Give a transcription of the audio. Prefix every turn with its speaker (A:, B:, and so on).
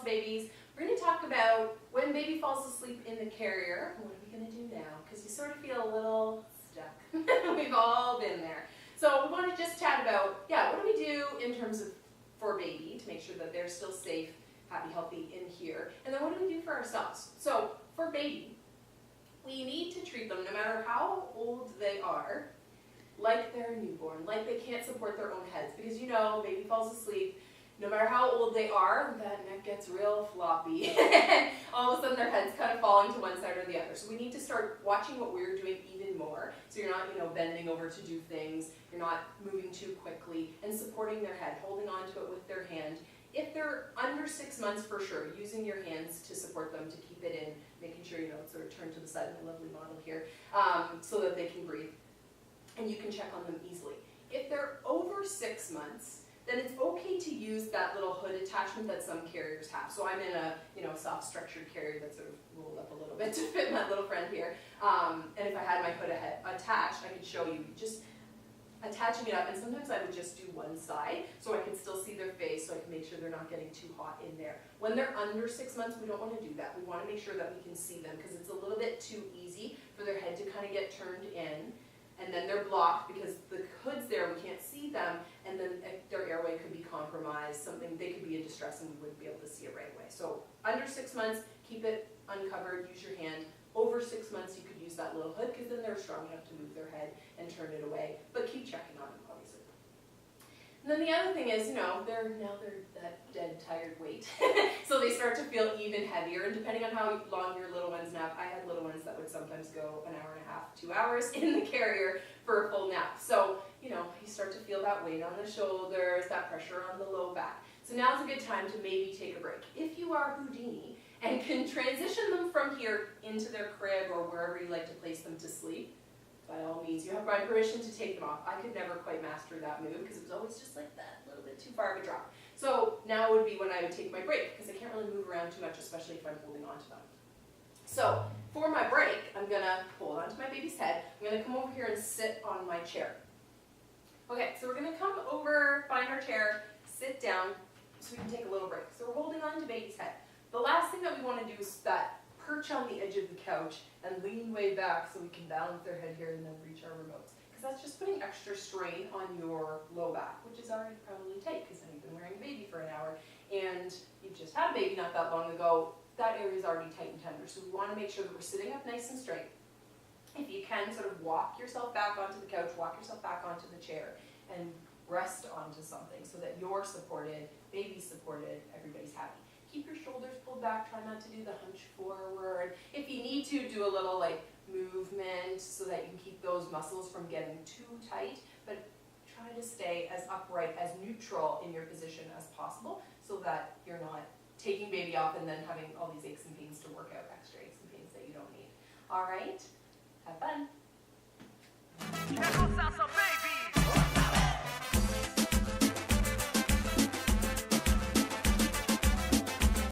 A: Salsa babies. We're going to talk about when baby falls asleep in the carrier. What are we going to do now? Because you sort of feel a little stuck. We've all been there. So we want to just chat about, what do we do in terms of for baby to make sure that they're still safe, happy, healthy in here. And then what do we do for ourselves? So for baby, we need to treat them, no matter how old they are, like they're a newborn, like they can't support their own heads. Because you know, baby falls asleep, no matter how old they are, that neck gets real floppy. And all of a sudden their head's kind of falling to one side or the other. So we need to start watching what we're doing even more. So you're not, bending over to do things, you're not moving too quickly, and supporting their head, holding on to it with their hand. If they're under 6 months, for sure, using your hands to support them, to keep it in, making sure, it's sort of turned to the side of the lovely model here, so that they can breathe. And you can check on them easily. If they're over 6 months, then it's okay to use that little hood attachment that some carriers have. So I'm in a soft structured carrier that's sort of rolled up a little bit to fit my little friend here. And if I had my hood attached, I could show you just attaching it up. And sometimes I would just do one side so I could still see their face, so I can make sure they're not getting too hot in there. When they're under 6 months, we don't want to do that. We want to make sure that we can see them, because it's a little bit too easy for their head to kind of get turned in. And then they're blocked because the hood's there, we can't see them, and then their airway could be compromised, they could be in distress and we wouldn't be able to see it right away. So under 6 months, keep it uncovered, use your hand. Over 6 months, you could use that little hood, because then they're strong enough to move their head and turn it away, but keep checking on them, obviously. And then the other thing is, they're that dead, tired weight. So they start to feel even heavier, and depending on how long your little ones nap, I had little ones that would sometimes go an hour and a half, 2 hours in the carrier for a full nap. So, you start to feel that weight on the shoulders, that pressure on the low back. So now's a good time to maybe take a break. If you are Houdini and can transition them from here into their crib or wherever you like to place them to sleep, by all means, you have my permission to take them off. I could never quite master that move because it was always just like that, a little bit too far of a drop. So now would be when I would take my break, because I can't really move around too much, especially if I'm holding on to them. So for my break, I'm going to hold onto my baby's head. I'm going to come over here and sit on my chair. Okay, so we're going to come over, find our chair, sit down, so we can take a little break. So we're holding on to baby's head. The last thing that we want to do is that perch on the edge of the couch and lean way back so we can balance their head here and then reach our remotes. Because that's just putting extra strain on your low back, which is already probably tight because then you've been wearing a baby for an hour and you've just had a baby not that long ago. That area is already tight and tender. So we want to make sure that we're sitting up nice and straight. If you can, sort of walk yourself back onto the couch, walk yourself back onto the chair, and rest onto something so that you're supported, baby's supported, everybody's happy. Keep your shoulders pulled back, try not to do the hunch forward. If you need to, do a little movement so that you can keep those muscles from getting too tight, but try to stay as upright, as neutral in your position as possible so that you're not taking baby off and then having all these aches and pains to work out extra aches and pains that you don't need. All right, have fun.